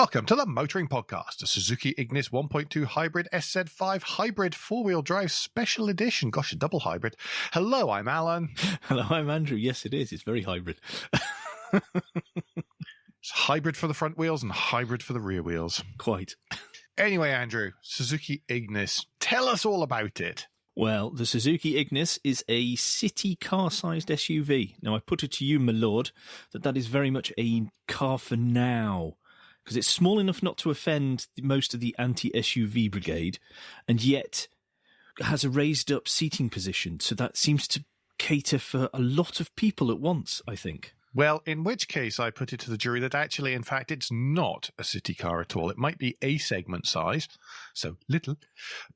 Welcome to the Motoring Podcast, a Suzuki Ignis 1.2 Hybrid SZ5 Hybrid 4-wheel drive special edition. Gosh, a double hybrid. Hello, I'm Alan. Hello, I'm Andrew. Yes, it is. It's very hybrid. It's hybrid for the front wheels and hybrid for the rear wheels. Quite. Anyway, Andrew, Suzuki Ignis, tell us all about it. Well, the Suzuki Ignis is a city car-sized SUV. Now, I put it to you, my lord, that is very much a car for now, because it's small enough not to offend most of the anti-SUV brigade, and yet has a raised-up seating position, so that seems to cater for a lot of people at once, I think. Well, in which case I put it to the jury that actually, in fact, it's not a city car at all. It might be A segment size, so little,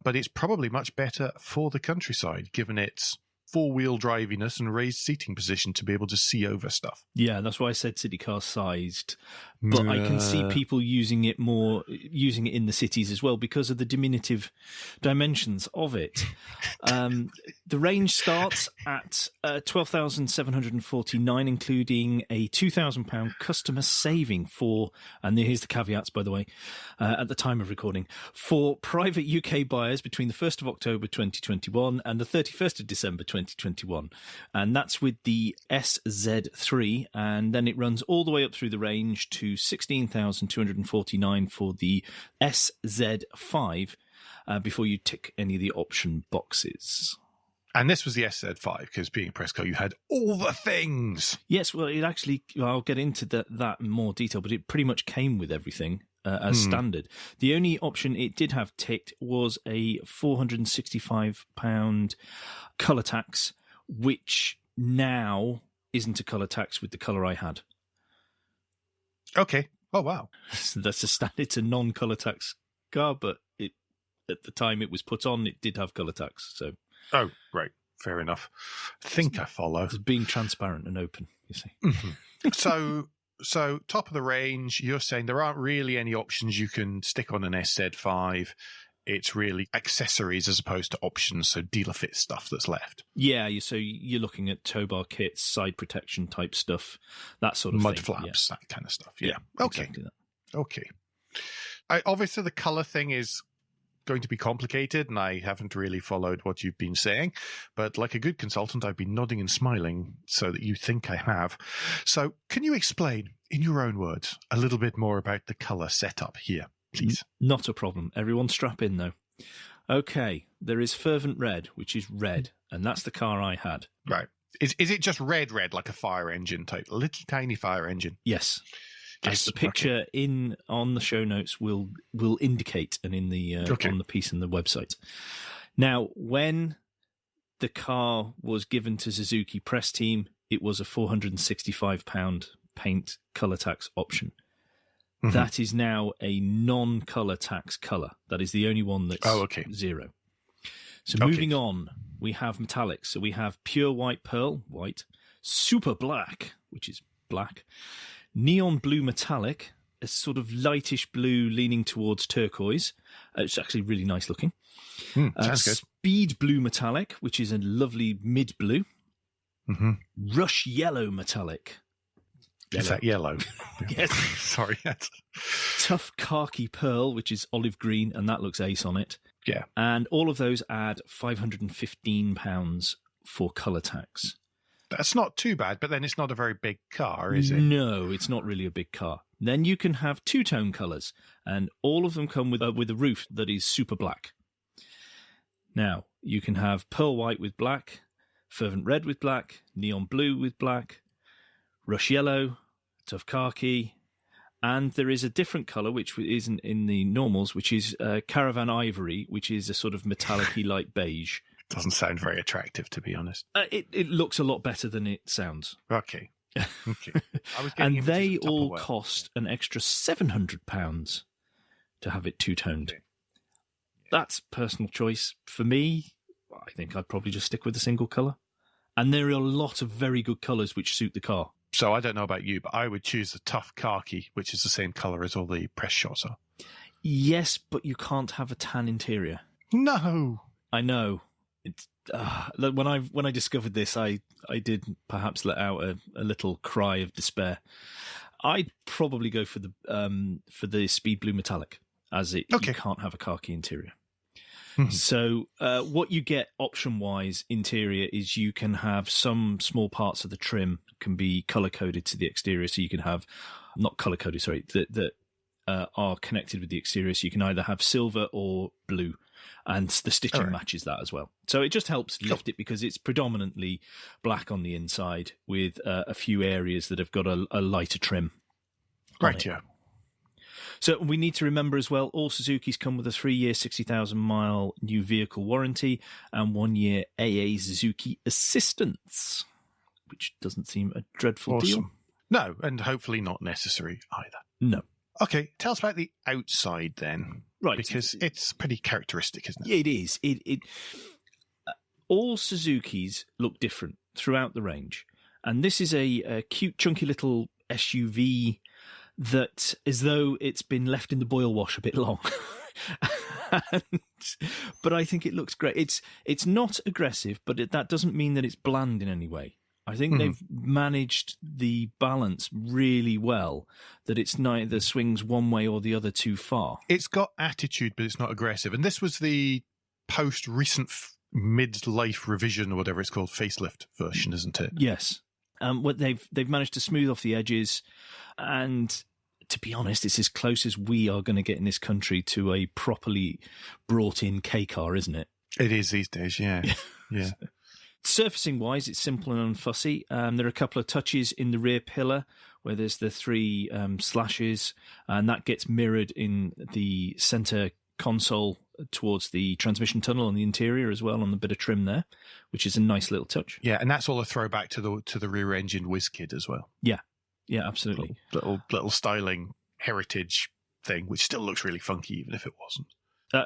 but it's probably much better for the countryside, given its four-wheel driviness and raised seating position to be able to see over stuff. Yeah, that's why I said city car sized. But I can see people using it in the cities as well because of the diminutive dimensions of it. The range starts at 12,749, including a £2,000 customer saving for, and here's the caveats, by the way, at the time of recording, for private UK buyers between the 1st of October 2021 and the 31st of December 2021. And that's with the SZ3, and then it runs all the way up through the range to 16,249 for the SZ5 before you tick any of the option boxes. And this was the SZ5, because being a press car, you had all the things. Yes, well, it actually, I'll get into that in more detail, but it pretty much came with everything as standard. The only option it did have ticked was a £465 colour tax, which now isn't a colour tax with the colour I had. Okay. Oh, wow. So that's a standard. It's a non-colour tax car, but at the time it was put on, it did have colour tax. So. Oh, right. Fair enough. I think I follow. It's being transparent and open, you see. Mm-hmm. So top of the range, you're saying there aren't really any options you can stick on an SZ5. It's really accessories as opposed to options, so dealer fit stuff that's left. Yeah, so you're looking at tow bar kits, side protection type stuff, that sort of Mud thing. flaps, that kind of stuff. Yeah. Okay. Exactly that. Okay. Obviously, the colour thing is going to be complicated, and I haven't really followed what you've been saying, but like a good consultant, I've been nodding and smiling so that you think I have. So can you explain, in your own words, a little bit more about the colour setup here, please? Not a problem. Everyone strap in, though. Okay, there is Fervent Red, which is red, and that's the car I had. Right. Is it just red, like a fire engine type, a little tiny fire engine? Yes. As the picture on the show notes will indicate, and in the on the piece on the website. Now, when the car was given to Suzuki press team, it was a £465 paint colour tax option. Mm-hmm. That is now a non-colour tax colour. That is the only one that's zero. So moving on, we have metallics. So we have pure white pearl, white, super black, which is black, neon blue metallic, a sort of lightish blue leaning towards turquoise. It's actually really nice looking. Sounds good. Speed blue metallic, which is a lovely mid blue. Mm-hmm. Rush yellow metallic. Is that yellow? Yes. Sorry. Tough khaki pearl, which is olive green, and that looks ace on it. Yeah. And all of those add £515 for colour tax. That's not too bad, but then it's not a very big car, is it? No, it's not really a big car. Then you can have two-tone colours, and all of them come with a roof that is super black. Now, you can have pearl white with black, fervent red with black, neon blue with black, rush yellow, tough khaki, and there is a different colour which isn't in the normals, which is caravan ivory, which is a sort of metallic-y light beige. Doesn't sound very attractive, to be honest. It looks a lot better than it sounds. Okay. And they all cost an extra £700 to have it two-toned. Okay. That's personal choice. For me, I think I'd probably just stick with a single colour. And there are a lot of very good colours which suit the car. So I don't know about you, but I would choose the tough khaki, which is the same colour as all the press shots are. Yes, but you can't have a tan interior. No. I know. It's, when I discovered this, I did perhaps let out a little cry of despair. I'd probably go for the Speed Blue Metallic, as you can't have a khaki interior. So what you get option-wise interior is you can have some small parts of the trim can be color-coded to the exterior. So you can have, not color-coded, sorry, that are connected with the exterior. So you can either have silver or blue, and the stitching matches that as well. So it just helps lift it because it's predominantly black on the inside with a few areas that have got a lighter trim. Right, yeah. So we need to remember as well, all Suzukis come with a 3-year, 60,000-mile new vehicle warranty and 1-year AA Suzuki assistance, which doesn't seem a dreadful deal. No, and hopefully not necessary either. No. Okay, tell us about the outside then. Right. Because it's pretty characteristic, isn't it? Yeah, it is. All Suzukis look different throughout the range. And this is a cute, chunky little SUV that, as though it's been left in the boil wash a bit long. But I think it looks great. It's not aggressive, but that doesn't mean that it's bland in any way. I think they've managed the balance really well, that it's neither swings one way or the other too far. It's got attitude, but it's not aggressive. And this was the post-recent mid-life revision, or whatever it's called, facelift version, isn't it? Yes. What they've managed to smooth off the edges, and to be honest, it's as close as we are going to get in this country to a properly brought-in K car, isn't it? It is these days, yeah. Yeah. Surfacing-wise, it's simple and unfussy. There are a couple of touches in the rear pillar where there's the 3 slashes, and that gets mirrored in the centre console towards the transmission tunnel on the interior as well, on the bit of trim there, which is a nice little touch. Yeah, and that's all a throwback to the rear-engine WizKid as well. Yeah, absolutely. Little styling heritage thing, which still looks really funky, even if it wasn't.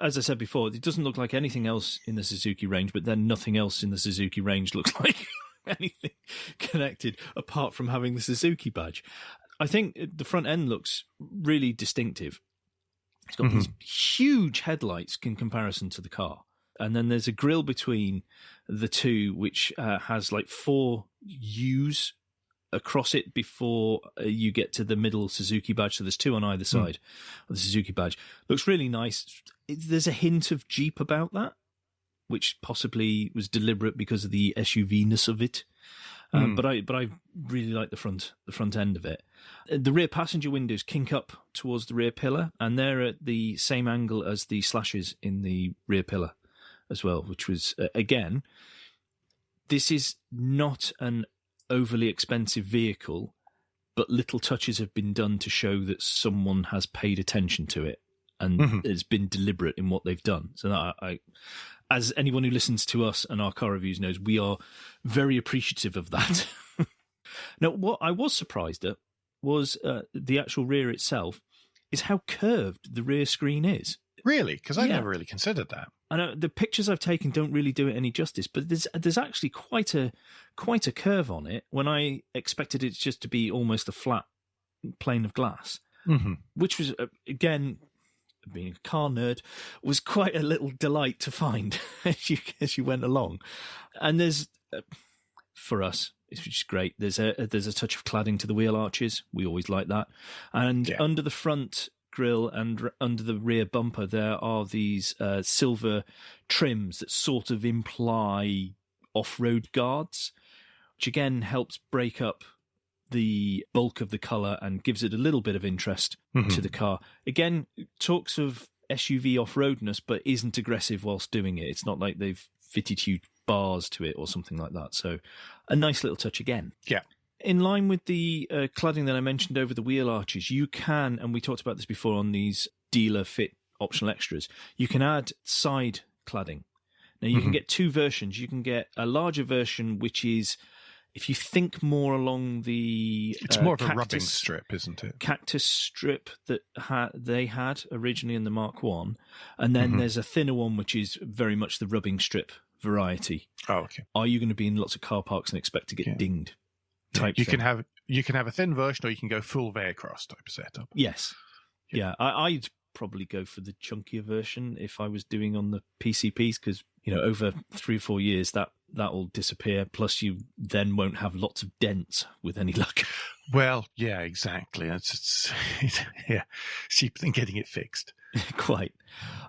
As I said before, it doesn't look like anything else in the Suzuki range, but then nothing else in the Suzuki range looks like anything connected apart from having the Suzuki badge. I think the front end looks really distinctive. It's got these huge headlights in comparison to the car. And then there's a grille between the two, which has like 4 U's across it before you get to the middle Suzuki badge. So there's 2 on either side of the Suzuki badge. Looks really nice. There's a hint of Jeep about that, which possibly was deliberate because of the SUV-ness of it. But I really like the front end of it. The rear passenger windows kink up towards the rear pillar, and they're at the same angle as the slashes in the rear pillar as well, which was, again, this is not an overly expensive vehicle, but little touches have been done to show that someone has paid attention to it and has been deliberate in what they've done. So that I as anyone who listens to us and our car reviews knows, we are very appreciative of that. Now, what I was surprised at was the actual rear itself is how curved the rear screen is. Really? Because I never really considered that. I know the pictures I've taken don't really do it any justice, but there's actually quite a curve on it, when I expected it just to be almost a flat plane of glass, which was, again, being a car nerd, was quite a little delight to find as you went along. And there's, for us, which is great, there's a touch of cladding to the wheel arches. We always like that. And under the front grille and under the rear bumper, there are these silver trims that sort of imply off-road guards, which again helps break up the bulk of the colour and gives it a little bit of interest to the car. Again, talks of SUV off-roadness, but isn't aggressive whilst doing it. It's not like they've fitted huge bars to it or something like that. So a nice little touch again. Yeah. In line with the cladding that I mentioned over the wheel arches, you can, and we talked about this before on these dealer fit optional extras, you can add side cladding. Now, you can get 2 versions. You can get a larger version, which is, if you think more along the... It's more of a rubbing strip, isn't it? Cactus strip that they had originally in the Mark 1. And then there's a thinner one, which is very much the rubbing strip variety. Oh, okay. Are you going to be in lots of car parks and expect to get dinged? You can have a thin version, or you can go full Vehicross type of setup. Yes. Yeah, I'd probably go for the chunkier version if I was doing on the PCPs, because over 3 or 4 years that that will disappear. Plus, you then won't have lots of dents with any luck. Well, yeah, exactly. It's cheaper than getting it fixed. Quite.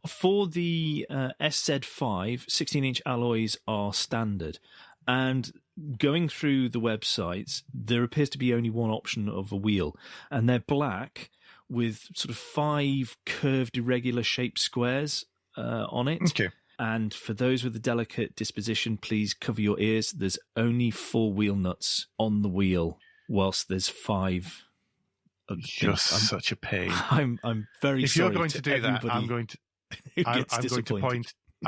For the SZ5, 16-inch alloys are standard. And going through the websites, there appears to be only one option of a wheel. And they're black with sort of 5 curved, irregular shaped squares on it. Okay. And for those with a delicate disposition, please cover your ears. There's only 4 wheel nuts on the wheel, whilst there's 5. Just such a pain. I'm very if sorry. If you're going to do that, I'm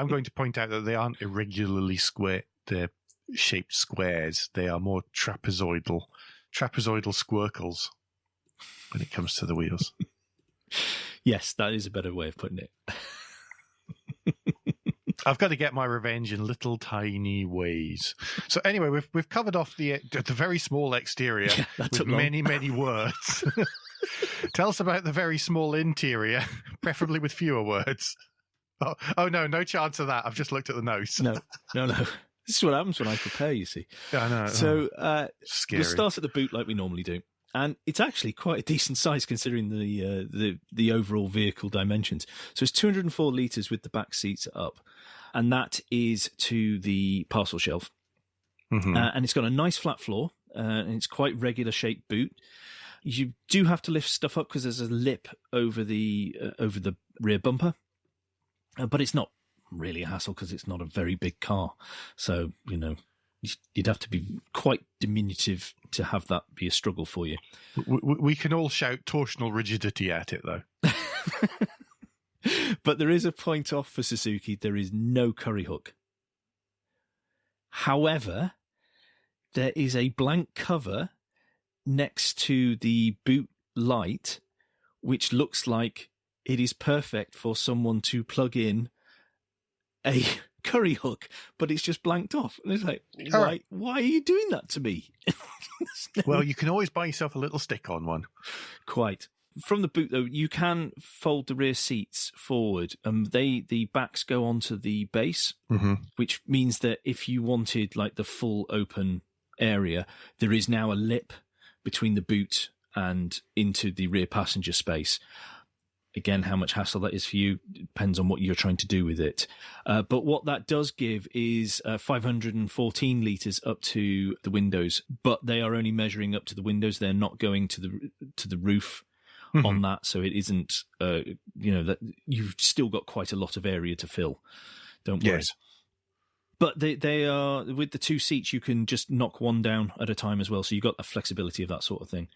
going to point out that they aren't irregularly square. They're shaped squares. They are more trapezoidal squircles when it comes to the wheels. Yes, that is a better way of putting it. I've got to get my revenge in little tiny ways. So anyway, we've covered off the very small exterior with many words. Tell us about the very small interior, preferably with fewer words. Oh no chance of that. I've just looked at the notes. No. This is what happens when I prepare, you see. Yeah, I know. So scary. We'll start at the boot like we normally do. And it's actually quite a decent size considering the overall vehicle dimensions. So it's 204 litres with the back seats up. And that is to the parcel shelf. Mm-hmm. And it's got a nice flat floor. And it's quite regular shaped boot. You do have to lift stuff up because there's a lip over the rear bumper. But it's not really a hassle because it's not a very big car. So, you'd have to be quite diminutive to have that be a struggle for you. We can all shout torsional rigidity at it, though. But there is a point off for Suzuki. There is no curry hook. However, there is a blank cover next to the boot light, which looks like it is perfect for someone to plug in a curry hook, but it's just blanked off. And it's like, why are you doing that to me? Well, you can always buy yourself a little stick-on one. Quite. From the boot, though, you can fold the rear seats forward. The backs go onto the base, mm-hmm. which means that if you wanted like the full open area, there is now a lip between the boot and into the rear passenger space. Again, how much hassle that is for you depends on what you're trying to do with it. But what that does give is 514 litres up to the windows, but they are only measuring up to the windows. They're not going to the roof mm-hmm. on that, so it isn't. That you've still got quite a lot of area to fill. Don't worry. Yes. But they are, with the 2 seats, you can just knock one down at a time as well. So you've got the flexibility of that sort of thing.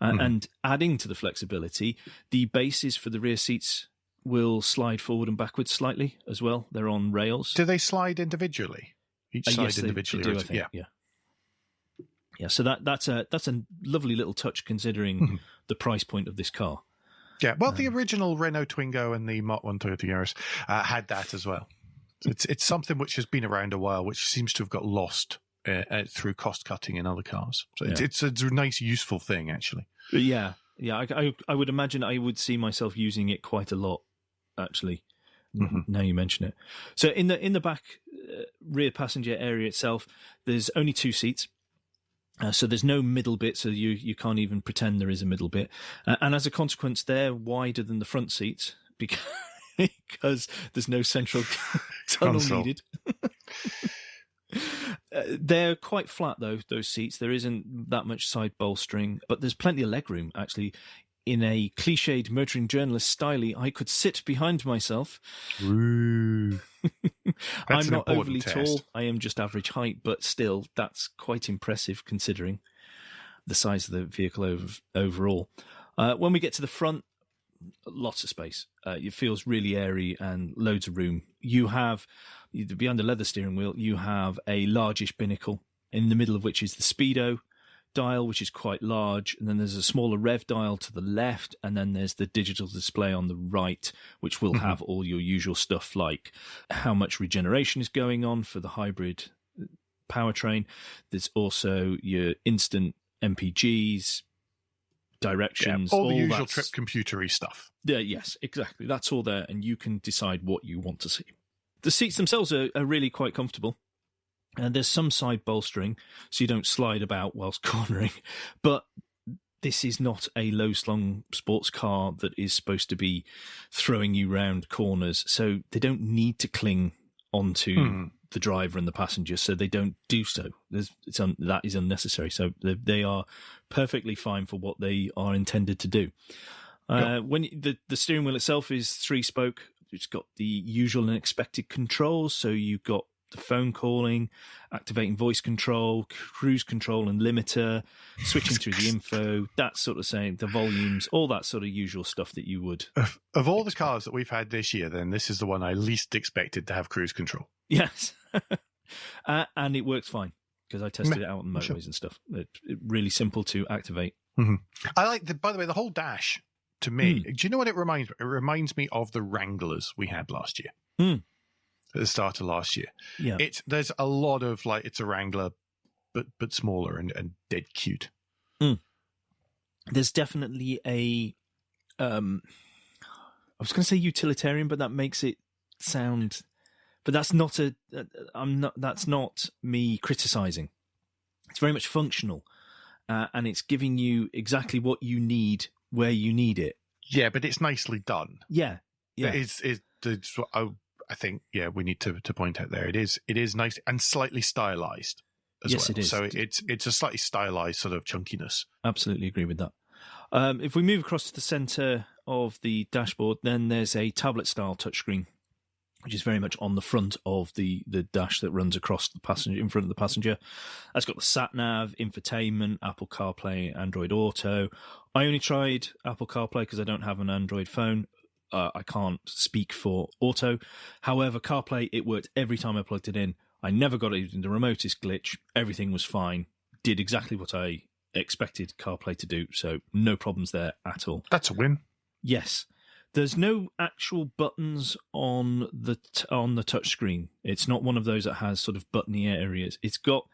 And adding to the flexibility, the bases for the rear seats will slide forward and backwards slightly as well. They're on rails. Do they slide individually? Each side yes, individually? They do, I think. Yeah. So that's a lovely little touch considering the price point of this car. Yeah. Well, the original Renault Twingo and the Mark 1 Toyota Yaris had that as well. It's something which has been around a while, which seems to have got lost through cost cutting in other cars. So it's a nice, useful thing, actually. Yeah. I would imagine I would see myself using it quite a lot, actually. Mm-hmm. Now you mention it. So in the back rear passenger area itself, there's only 2 seats. So there's no middle bit, so you can't even pretend there is a middle bit. And as a consequence, they're wider than the front seats because there's no central tunnel needed. They're quite flat, though, those seats. There isn't that much side bolstering, but there's plenty of legroom, actually. In a cliched motoring journalist style, I could sit behind myself. Ooh. I'm not overly tall. I am just average height, but still, that's quite impressive considering the size of the vehicle overall. When we get to the front, lots of space. It feels really airy and loads of room. You have, behind the leather steering wheel, you have a largish binnacle, in the middle of which is the speedo dial, which is quite large, and then there's a smaller rev dial to the left, and then there's the digital display on the right, which will have all your usual stuff like how much regeneration is going on for the hybrid powertrain. There's also your instant MPGs, directions, all the usual trip computery stuff. Yes, exactly. That's all there, and you can decide what you want to see. The seats themselves are really quite comfortable. And there's some side bolstering, so you don't slide about whilst cornering. But this is not a low-slung sports car that is supposed to be throwing you round corners. So they don't need to cling onto the driver and the passenger, so they don't do so. That is unnecessary. So they are perfectly fine for what they are intended to do. When the steering wheel itself is 3-spoke, it's got the usual and expected controls. So you've got the phone calling, activating voice control, cruise control and limiter, switching through the info, that sort of thing, the volumes, all that sort of usual stuff that you would. Of all the cars that we've had this year, then this is the one I least expected to have cruise control. Yes. And it works fine because I tested it out on the motorways and stuff. It's really simple to activate. Mm-hmm. I like, by the way, the whole dash to me. Do you know what it reminds me? It reminds me of the Wranglers we had last year. At the start of last year. Yeah. There's a lot of it's a Wrangler, but smaller and dead cute. There's definitely I was going to say utilitarian, but that makes it sound. But that's not That's not me criticizing. It's very much functional, and it's giving you exactly what you need where you need it. Yeah, but it's nicely done. Yeah. I think, we need to point out there. It is nice and slightly stylized as well. Yes, it is. So it's a slightly stylized sort of chunkiness. Absolutely agree with that. If we move across to the center of the dashboard, then there's a tablet-style touchscreen, which is very much on the front of the dash that runs across the passenger, in front of the passenger. That's got the sat-nav, infotainment, Apple CarPlay, Android Auto. I only tried Apple CarPlay because I don't have an Android phone. I can't speak for Auto. However, CarPlay, it worked every time I plugged it in. I never got even the remotest glitch. Everything was fine. Did exactly what I expected CarPlay to do. So no problems there at all. That's a win. Yes. There's no actual buttons on the touchscreen. It's not one of those that has sort of buttony areas. It's got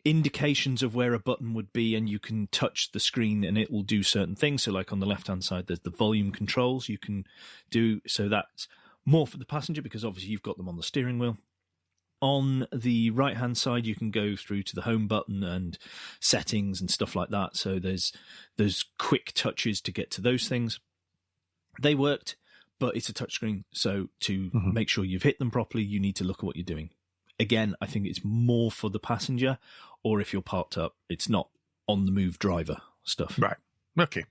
indications of where a button would be, and you can touch the screen and it will do certain things. So like on the left-hand side, there's the volume controls you can do. So that's more for the passenger because obviously you've got them on the steering wheel. On the right-hand side, you can go through to the home button and settings and stuff like that. So there's quick touches to get to those things. They worked, but it's a touchscreen. So to make sure you've hit them properly, you need to look at what you're doing. Again, I think it's more for the passenger, or if you're parked up, it's not on-the-move driver stuff. Right. Okay.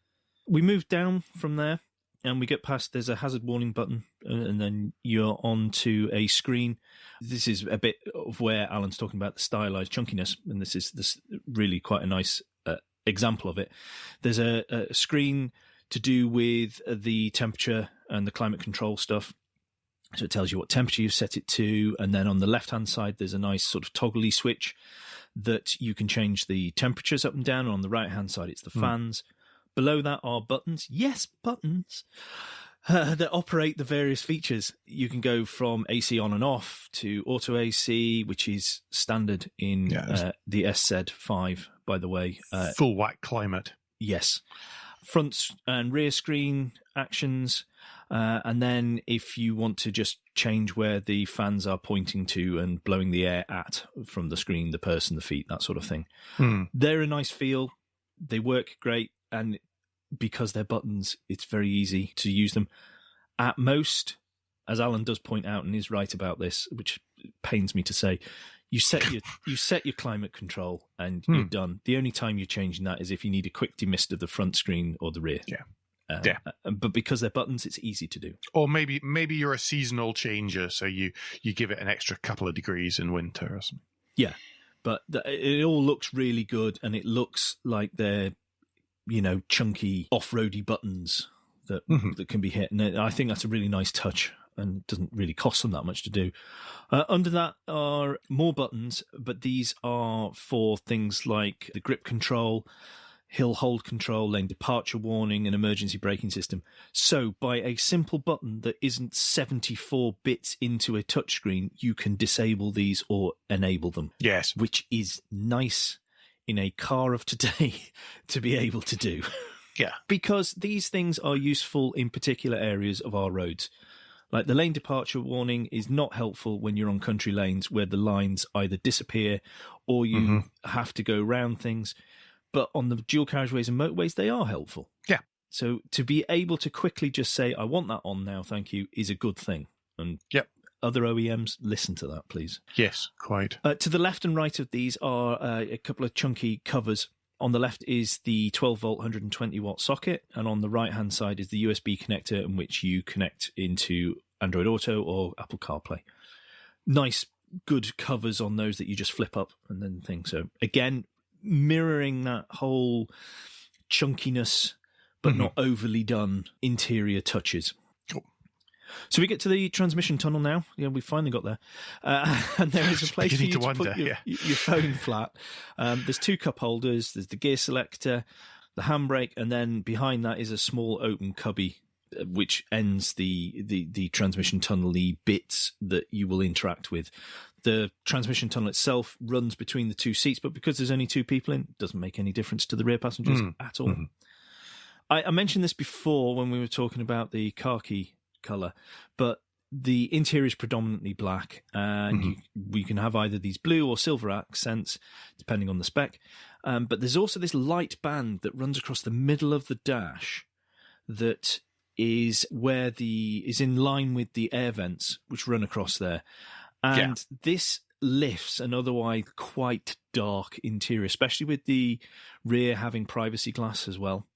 We move down from there, and we get past, there's a hazard warning button, and then you're onto a screen. This is a bit of where Alan's talking about the stylized chunkiness, and this is really quite a nice example of it. There's a screen to do with the temperature and the climate control stuff. So it tells you what temperature you've set it to. And then on the left-hand side, there's a nice sort of toggly switch that you can change the temperatures up and down. And on the right-hand side, it's the fans. Below that are buttons. Yes, buttons. That operate the various features. You can go from AC on and off to auto AC, which is standard in the SZ5, by the way. Full whack climate. Yes. Front and rear screen actions. And then if you want to just change where the fans are pointing to and blowing the air at from the screen, the person, the feet, that sort of thing. They're a nice feel. They work great. And because they're buttons, it's very easy to use them. At most, as Alan does point out and is right about this, which pains me to say, you set your climate control and you're done. The only time you're changing that is if you need a quick demist of the front screen or the rear. But because they're buttons, it's easy to do. Or maybe you're a seasonal changer, so you give it an extra couple of degrees in winter or something. Yeah, but it all looks really good, and it looks like they're, chunky off-roady buttons that can be hit. And I think that's a really nice touch, and it doesn't really cost them that much to do. Under that are more buttons, but these are for things like the grip control, hill hold control, lane departure warning, and emergency braking system. So by a simple button that isn't 74 bits into a touchscreen, you can disable these or enable them. Yes. Which is nice in a car of today to be able to do. Yeah. Because these things are useful in particular areas of our roads. Like the lane departure warning is not helpful when you're on country lanes where the lines either disappear or you have to go round things. But on the dual carriageways and motorways, they are helpful. Yeah. So to be able to quickly just say, I want that on now, thank you, is a good thing. And other OEMs, listen to that, please. Yes, quite. To the left and right of these are a couple of chunky covers. On the left is the 12-volt 120-watt socket, and on the right-hand side is the USB connector in which you connect into Android Auto or Apple CarPlay. Nice, good covers on those that you just flip up and then things. So, again, mirroring that whole chunkiness but not overly done interior touches. Cool. So we get to the transmission tunnel now. Yeah, we finally got there. And there is a place for you to put your phone flat. There's two cup holders. There's the gear selector, the handbrake, and then behind that is a small open cubby which ends the transmission tunnel-y bits that you will interact with. The transmission tunnel itself runs between the two seats, but because there's only two people in, it doesn't make any difference to the rear passengers at all. I mentioned this before when we were talking about the khaki colour, but the interior is predominantly black, and we can have either these blue or silver accents, depending on the spec. But there's also this light band that runs across the middle of the dash that is in line with the air vents, which run across there. And this lifts an otherwise quite dark interior, especially with the rear having privacy glass as well.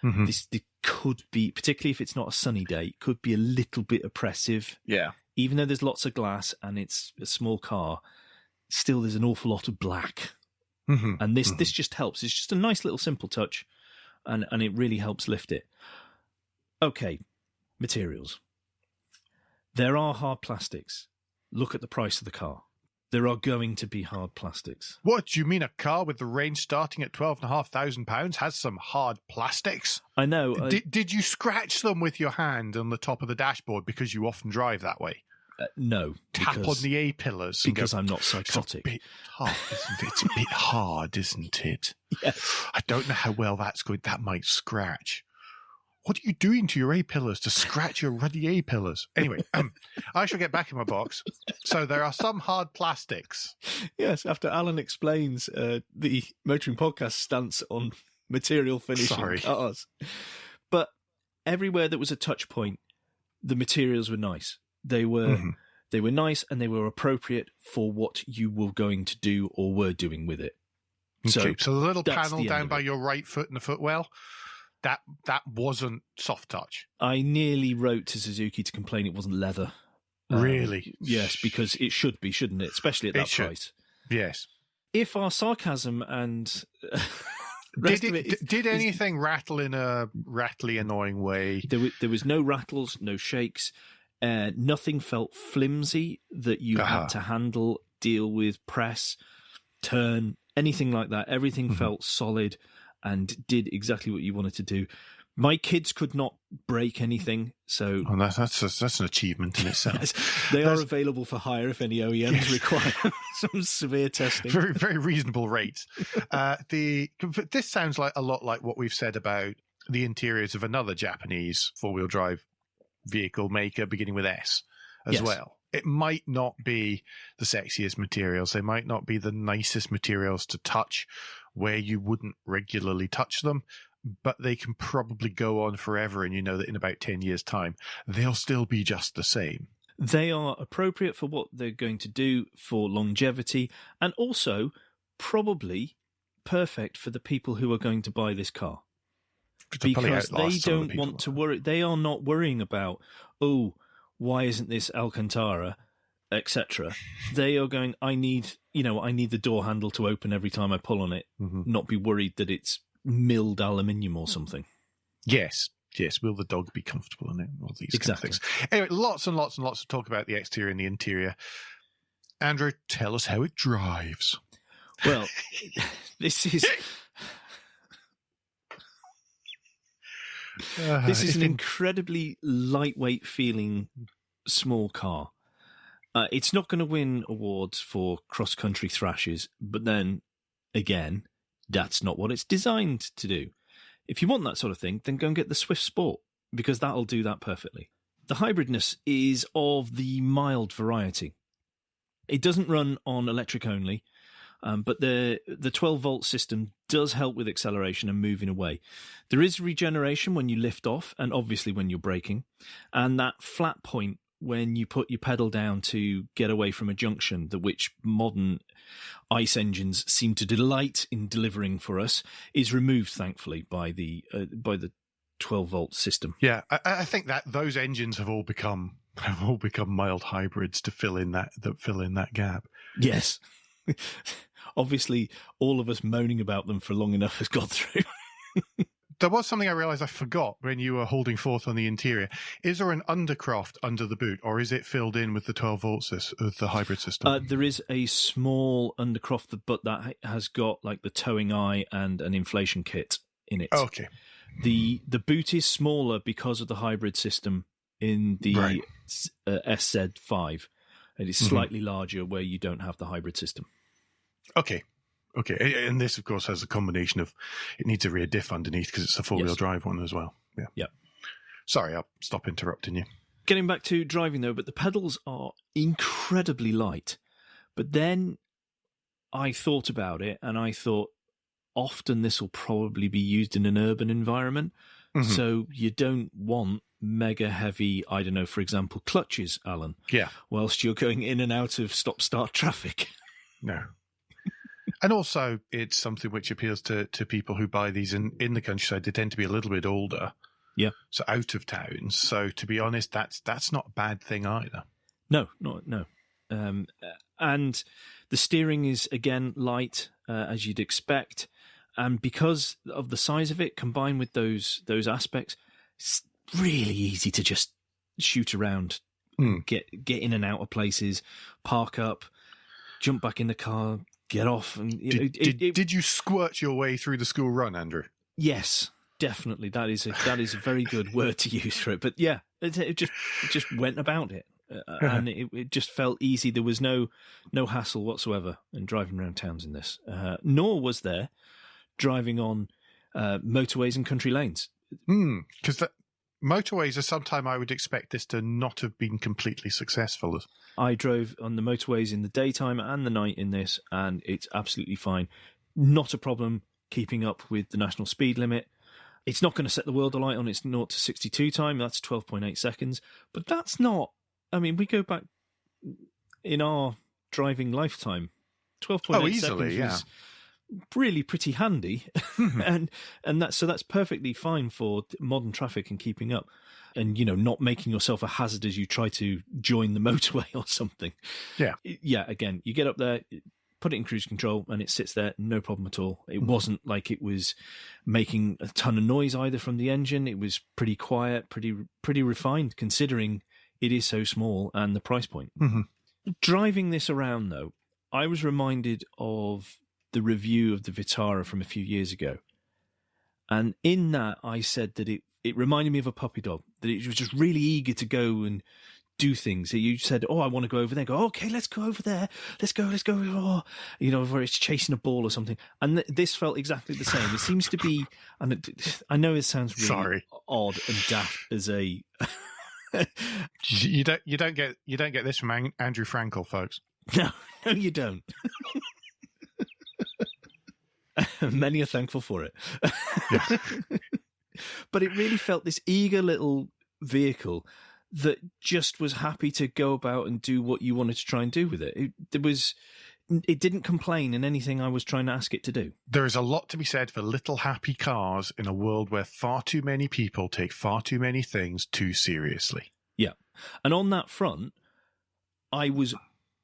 This could be, particularly if it's not a sunny day, could be a little bit oppressive. Yeah. Even though there's lots of glass and it's a small car, still there's an awful lot of black. And this just helps. It's just a nice little simple touch, and it really helps lift it. Okay, materials. There are hard plastics. Look at the price of the car. There are going to be hard plastics. What, do you mean a car with the range starting at £12,500 has some hard plastics? I know. Did you scratch them with your hand on the top of the dashboard because you often drive that way? No. Tap on the A-pillars. Because I'm not psychotic. It's a bit hard, isn't it? It's a bit hard, isn't it? Yes. I don't know how well that's going. That might scratch. What are you doing to your A-pillars to scratch your ruddy A-pillars? Anyway, I shall get back in my box. So there are some hard plastics. Yes, after Alan explains the Motoring Podcast stance on material finishing cars. But everywhere that was a touch point, the materials were nice. They were nice, and they were appropriate for what you were going to do or were doing with it. Okay, so the little panel down by your right foot in the footwell, that wasn't soft touch. I nearly wrote to Suzuki to complain it wasn't leather. Really? Yes, because it should be, shouldn't it? Especially at that price. Yes. If our sarcasm and did anything rattle in a rattly, annoying way? There was no rattles, no shakes. Nothing felt flimsy that you had to handle, deal with, press, turn, anything like that. Everything felt solid and did exactly what you wanted to do. My kids could not break anything, so that's an achievement in itself. Yes, they are available for hire if any OEMs require some severe testing. Very, very reasonable rates. This sounds like a lot like what we've said about the interiors of another Japanese four-wheel drive vehicle maker beginning with S as well. It might not be the sexiest materials. They might not be the nicest materials to touch where you wouldn't regularly touch them, but they can probably go on forever, and you know that in about 10 years' time, they'll still be just the same. They are appropriate for what they're going to do for longevity, and also probably perfect for the people who are going to buy this car. Because they don't want to worry. They are not worrying about, why isn't this Alcantara, etc. They are going, I need the door handle to open every time I pull on it, not be worried that it's milled aluminium or something. Yes. Will the dog be comfortable in it? All these kind of things. Anyway, lots and lots and lots of talk about the exterior and the interior. Andrew, tell us how it drives. Well, this is... This is an incredibly lightweight feeling small car. It's not going to win awards for cross-country thrashes, but then, again, that's not what it's designed to do. If you want that sort of thing, then go and get the Swift Sport, because that'll do that perfectly. the hybridness is of the mild variety. It doesn't run on electric only, but the 12-volt system does help with acceleration and moving away. There is regeneration when you lift off, and obviously when you're braking, and that flat point when you put your pedal down to get away from a junction, which modern ICE engines seem to delight in delivering for us, is removed, thankfully, by the 12-volt system. Yeah, I think that those engines have all become mild hybrids to fill in that gap. Yes. Obviously, all of us moaning about them for long enough has got through. There was something I realised I forgot when you were holding forth on the interior. Is there an undercroft under the boot, or is it filled in with the 12 volts of the hybrid system? There is a small undercroft, but that has got like the towing eye and an inflation kit in it. Oh, okay. The boot is smaller because of the hybrid system in the SZ5. It is slightly larger where you don't have the hybrid system. Okay. And this, of course, has a combination of, it needs a rear diff underneath because it's a four-wheel drive one as well. Yeah. Sorry, I'll stop interrupting you. Getting back to driving, though, but the pedals are incredibly light. But then I thought about it, and I thought often this will probably be used in an urban environment. Mm-hmm. So you don't want mega heavy, I don't know, for example, clutches, Alan. Yeah. Whilst you're going in and out of stop-start traffic. No. And also, it's something which appeals to people who buy these in the countryside. They tend to be a little bit older. Yeah. So out of towns. So to be honest, that's not a bad thing either. No. And the steering is, again, light, as you'd expect. And because of the size of it, combined with those aspects, it's really easy to just shoot around, get in and out of places, park up, jump back in the car, get off. And did you squirt your way through the school run, Andrew? Yes, definitely. That is a very good word to use for it. But yeah, it just went about it, and it just felt easy. There was no hassle whatsoever in driving around towns in this. Nor was there driving on motorways and country lanes. Because motorways are sometime I would expect this to not have been completely successful. I drove on the motorways in the daytime and the night in this, and it's absolutely fine. Not a problem keeping up with the national speed limit. It's not going to set the world alight on its 0 to 62 time. That's 12.8 seconds. But that's not... I mean, we go back in our driving lifetime. 12.8 seconds was really pretty handy. and that's perfectly fine for modern traffic and keeping up. And, not making yourself a hazard as you try to join the motorway or something. Yeah. Yeah, again, you get up there, put it in cruise control, and it sits there, no problem at all. It wasn't like it was making a ton of noise either from the engine. It was pretty quiet, pretty refined, considering it is so small and the price point. Mm-hmm. Driving this around, though, I was reminded of the review of the Vitara from a few years ago. And in that, I said that it reminded me of a puppy dog, that it was just really eager to go and do things. You said, I want to go over there. Go, okay, let's go over there. Let's go. Oh, where it's chasing a ball or something. And this felt exactly the same. It seems to be, and I know it sounds really odd and daft as a... You don't get this from Andrew Frankel, folks. No, you don't. Many are thankful for it. Yeah. But it really felt this eager little vehicle that just was happy to go about and do what you wanted to try and do with it. It didn't complain in anything I was trying to ask it to do. There is a lot to be said for little happy cars in a world where far too many people take far too many things too seriously. Yeah. And on that front, I was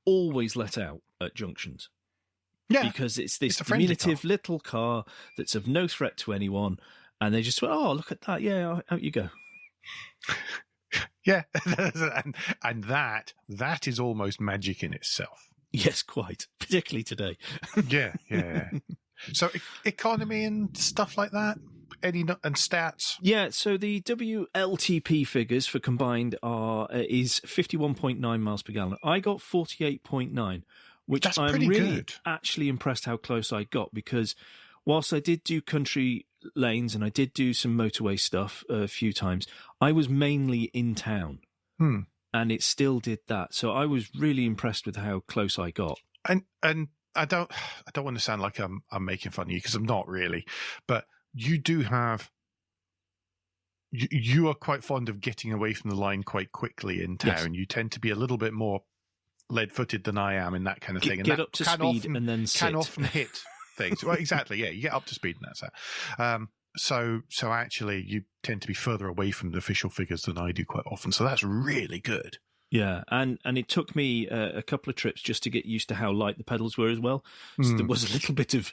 always let out at junctions. Yeah. Because it's this diminutive little car that's of no threat to anyone. And they just went, look at that. Yeah, out you go. Yeah. and that is almost magic in itself. Yes, quite. Particularly today. Yeah. So economy and stuff like that? And stats? Yeah, so the WLTP figures for combined is 51.9 miles per gallon. I got 48.9, which That's I'm pretty really good. Actually impressed how close I got, because whilst I did do country lanes and I did do some motorway stuff a few times, I was mainly in town. and it still did that. So I was really impressed with how close I got. And I don't want to sound like I'm making fun of you, because I'm not really, but you do have. You are quite fond of getting away from the line quite quickly in town. Yes. You tend to be a little bit more lead-footed than I am in that kind of thing. And get that up to speed and then sit. Can often hit things. Well, exactly, yeah. You get up to speed and that's it. So actually, you tend to be further away from the official figures than I do quite often. So that's really good. Yeah, and it took me a couple of trips just to get used to how light the pedals were as well. So there was a little bit of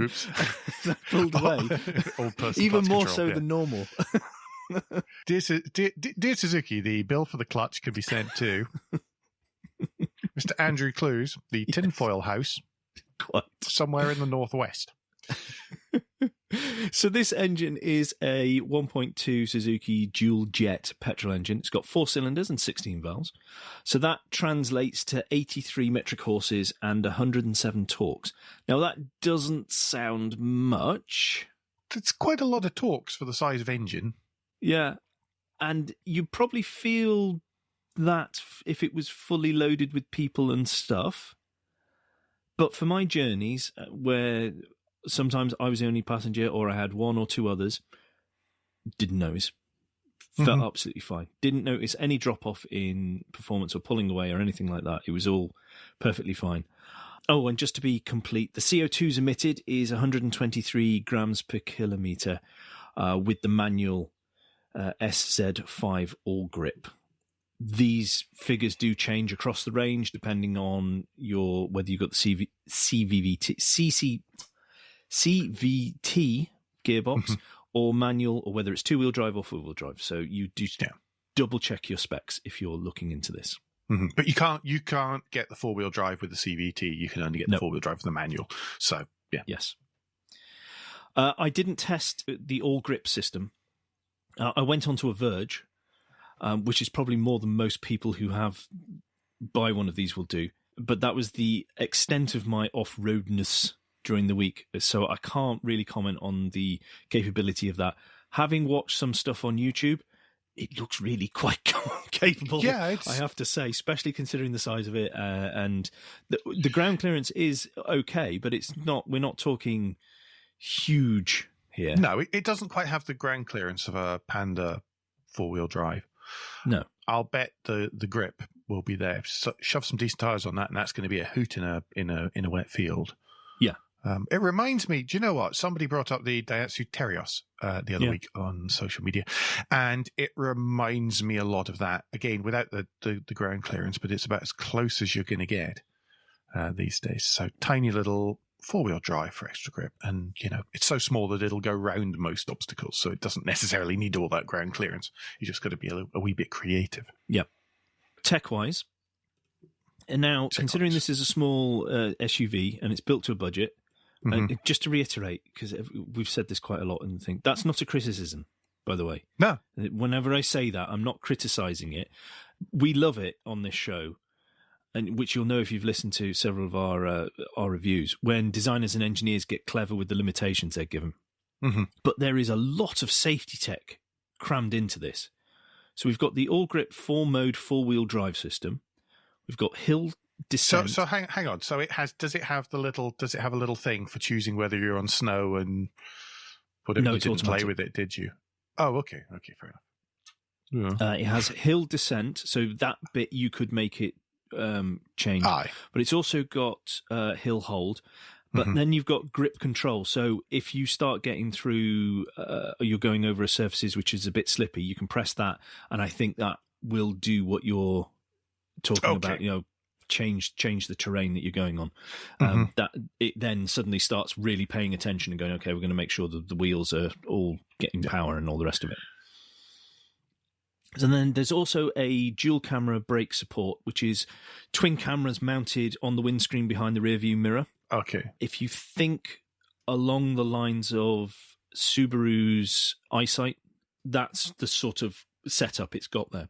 Oops. I pulled away. Even more control, so than normal. Dear Suzuki, the bill for the clutch can be sent to Mr. Andrew Clues, the tinfoil house, somewhere in the northwest. So this engine is a 1.2 Suzuki dual jet petrol engine. It's got 4 cylinders and 16 valves. So that translates to 83 metric horses and 107 torques. Now that doesn't sound much. It's quite a lot of torques for the size of engine. Yeah. And you probably feel that if it was fully loaded with people and stuff. But for my journeys where sometimes I was the only passenger or I had one or two others, didn't notice. Felt absolutely fine. Didn't notice any drop-off in performance or pulling away or anything like that. It was all perfectly fine. Oh, and just to be complete, the CO2s emitted is 123 grams per kilometre with the manual SZ5 all grip. These figures do change across the range depending on whether you've got the CVT gearbox or manual, or whether it's 2-wheel drive or 4-wheel drive. So you do double check your specs if you're looking into this. But you can't get the 4-wheel drive with the CVT. You can only get the 4-wheel drive with the manual. So yeah, yes. I didn't test the all grip system. I went onto a Verge, which is probably more than most people who buy one of these will do. But that was the extent of my off-roadness during the week, so I can't really comment on the capability of that. Having watched some stuff on YouTube, it looks really quite capable. Yeah, I have to say, especially considering the size of it, and the ground clearance is okay, but it's not. We're not talking huge here. No, it doesn't quite have the ground clearance of a Panda 4-wheel drive. No, I'll bet the grip will be there. So shove some decent tires on that, and that's going to be a hoot in a wet field. Yeah. It reminds me, do you know what? Somebody brought up the Daihatsu Terios the other week on social media, and it reminds me a lot of that. Again, without the ground clearance, but it's about as close as you're going to get these days. So tiny little 4-wheel drive for extra grip, and it's so small that it'll go round most obstacles, so it doesn't necessarily need all that ground clearance. You just got to be a wee bit creative. Yeah. Tech-wise, and now considering this is a small SUV and it's built to a budget. And just to reiterate, because we've said this quite a lot in the thing, that's not a criticism, by the way. No. Whenever I say that, I'm not criticising it. We love it on this show, and which you'll know if you've listened to several of our reviews, when designers and engineers get clever with the limitations they're given. But there is a lot of safety tech crammed into this. So we've got the all-grip 4-mode 4-wheel drive system. We've got hill descent. So hang on. So does it have a little thing for choosing whether you're on snow and whatever? No, you it's didn't automatic. play with it, did you? Oh, okay, fair enough. Yeah. It has hill descent, so that bit you could make it change. Aye. But it's also got hill hold. But then you've got grip control. So if you start getting through, you're going over a surfaces which is a bit slippy, you can press that, and I think that will do what you're talking about. Change the terrain that you're going on. That it then suddenly starts really paying attention and going, okay, we're going to make sure that the wheels are all getting power and all the rest of it. And then there's also a dual camera brake support, which is twin cameras mounted on the windscreen behind the rear view mirror. Okay. If you think along the lines of Subaru's EyeSight, that's the sort of setup it's got there.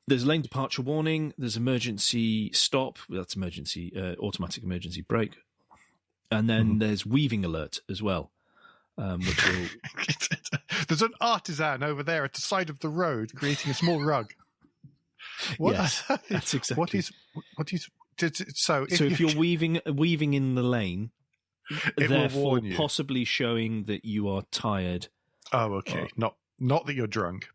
There's lane departure warning, there's emergency stop, that's automatic emergency brake, and then there's weaving alert as well. which will... There's an artisan over there at the side of the road creating a small rug. Yes, that's exactly. So if you're weaving in the lane, therefore possibly showing that you are tired. Oh, okay. Not that you're drunk.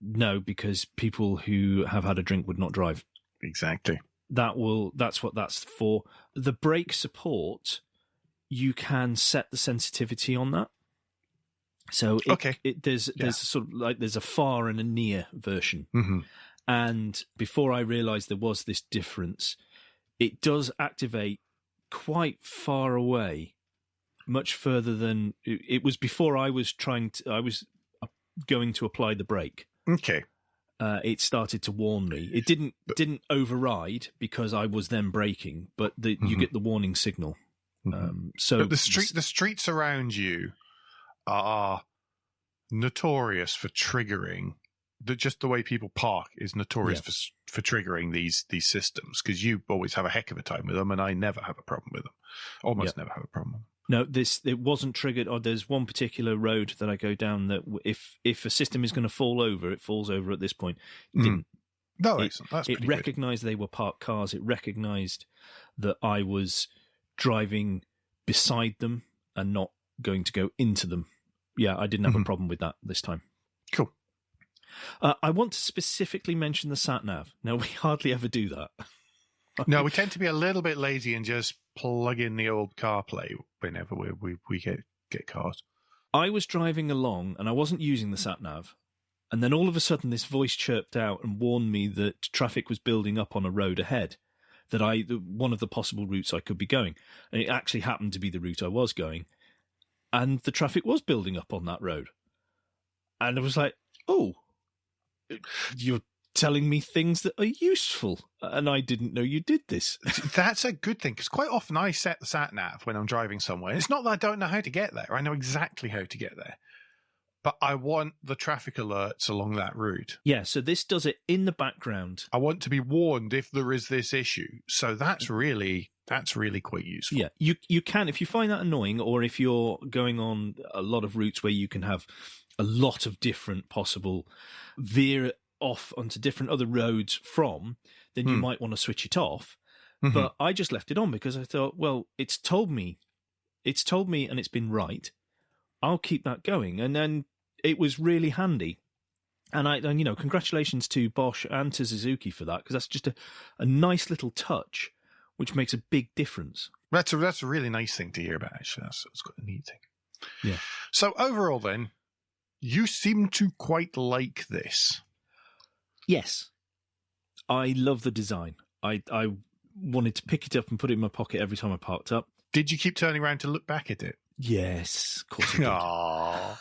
No, because people who have had a drink would not drive. Exactly. That's what that's for. The brake support, you can set the sensitivity on that. So there's sort of like there's a far and a near version. Mm-hmm. And before I realised there was this difference, it does activate quite far away, much further than it was before I was going to apply the brake. Okay. It started to warn me. It didn't override because I was then braking, but you get the warning signal. So the streets around you are notorious for triggering. Just the way people park is notorious for triggering these systems, because you always have a heck of a time with them, and I never have a problem with them. Almost never have a problem with them. No, it wasn't triggered. Or there's one particular road that I go down that if a system is going to fall over, it falls over at this point. It didn't. No, excellent. It recognised they were parked cars. It recognised that I was driving beside them and not going to go into them. Yeah, I didn't have a problem with that this time. Cool. I want to specifically mention the sat-nav. Now, we hardly ever do that. No, we tend to be a little bit lazy and just plug in the old CarPlay whenever we get cars. I was driving along and I wasn't using the sat-nav, and then all of a sudden this voice chirped out and warned me that traffic was building up on a road ahead, that one of the possible routes I could be going. And it actually happened to be the route I was going, and the traffic was building up on that road. And I was like, oh, you're telling me things that are useful, and I didn't know you did this. That's a good thing, because quite often I set the sat-nav when I'm driving somewhere. It's not that I don't know how to get there. I know exactly how to get there. But I want the traffic alerts along that route. Yeah, so this does it in the background. I want to be warned if there is this issue. So that's really quite useful. Yeah, you can, if you find that annoying, or if you're going on a lot of routes where you can have a lot of different possible veer off onto different other roads from, then you might want to switch it off. Mm-hmm. But I just left it on because I thought, well, it's told me and it's been right. I'll keep that going. And then it was really handy. And congratulations to Bosch and to Suzuki for that, because that's just a nice little touch, which makes a big difference. That's a really nice thing to hear about, actually. That's quite a neat thing. Yeah. So overall then, you seem to quite like this. Yes. I love the design. I wanted to pick it up and put it in my pocket every time I parked up. Did you keep turning around to look back at it? Yes, of course I did. Aww.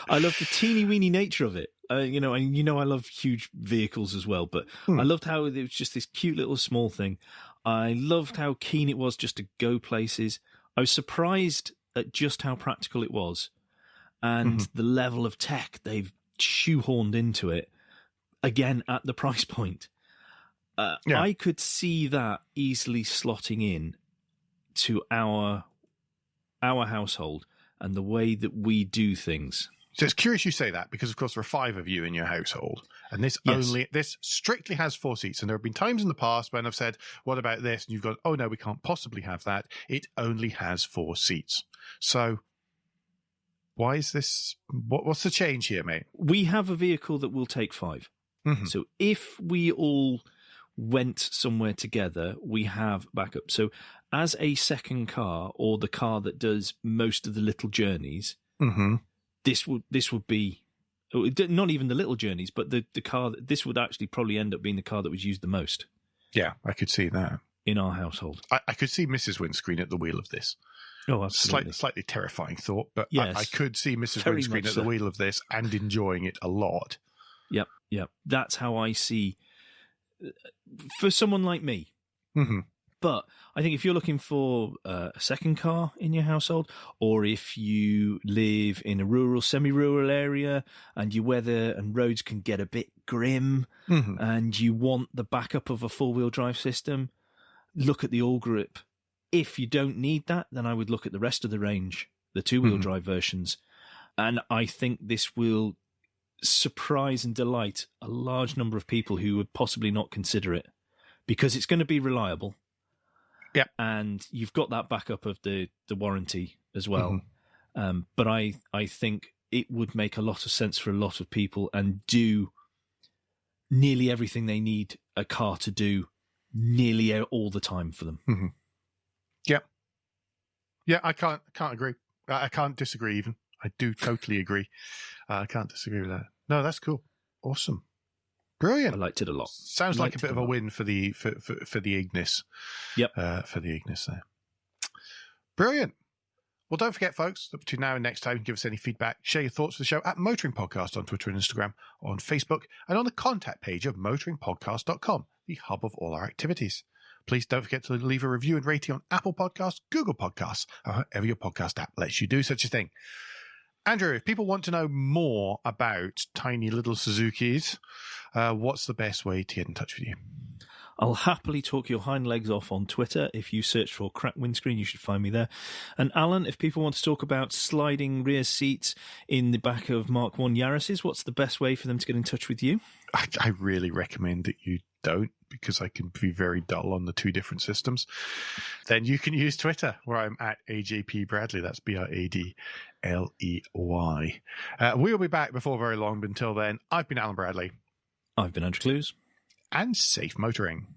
I love the teeny-weeny nature of it. I love huge vehicles as well, but I loved how it was just this cute little small thing. I loved how keen it was just to go places. I was surprised at just how practical it was, and the level of tech they've shoehorned into it, again, at the price point. I could see that easily slotting in to our household and the way that we do things. So it's curious you say that, because of course there are 5 of you in your household, and this strictly has 4 seats. And there have been times in the past when I've said, what about this? And you've gone, oh no, we can't possibly have that. It only has 4 seats. So why is this? What's the change here, mate? We have a vehicle that will take 5. Mm-hmm. So if we all went somewhere together, we have backup. So as a second car, or the car that does most of the little journeys, this would be not even the little journeys, but the car. This would actually probably end up being the car that was used the most. Yeah, I could see that in our household. I could see Mrs. Windscreen at the wheel of this. Oh, absolutely. Slightly terrifying thought, but yes, I could see Mrs. Windscreen at the wheel of this and enjoying it a lot. Yep. That's how I see for someone like me. Mm-hmm. But I think if you're looking for a second car in your household, or if you live in a rural, semi-rural area and your weather and roads can get a bit grim, and you want the backup of a four-wheel drive system, look at the All Grip. If you don't need that, then I would look at the rest of the range the two-wheel drive versions. And I think this will surprise and delight a large number of people who would possibly not consider it, because it's going to be reliable. Yeah. And you've got that backup of the warranty as well. But I think it would make a lot of sense for a lot of people and do nearly everything they need a car to do nearly all the time for them. Yeah. Yeah, I can't agree. I can't disagree even. I do totally agree. I can't disagree with that. No, that's cool. Awesome. Brilliant. I liked it a lot. Sounds like a bit of a win for the Ignis. Yep. For the Ignis there. Brilliant. Well, don't forget, folks, that between now and next time, you can give us any feedback, share your thoughts for the show at Motoring Podcast on Twitter and Instagram, on Facebook, and on the contact page of motoringpodcast.com, the hub of all our activities. Please don't forget to leave a review and rating on Apple Podcasts, Google Podcasts, or however your podcast app lets you do such a thing. Andrew, if people want to know more about tiny little Suzukis, what's the best way to get in touch with you? I'll happily talk your hind legs off on Twitter. If you search for Crack Windscreen, you should find me there. And Alan, if people want to talk about sliding rear seats in the back of Mark I Yaris's, what's the best way for them to get in touch with you? I really recommend that you don't, because I can be very dull on the two different systems. Then you can use Twitter, where I'm at AJP Bradley. That's BRADLEY. We'll be back before very long, but until then, I've been Alan Bradley. I've been Andrew Clues. And safe motoring.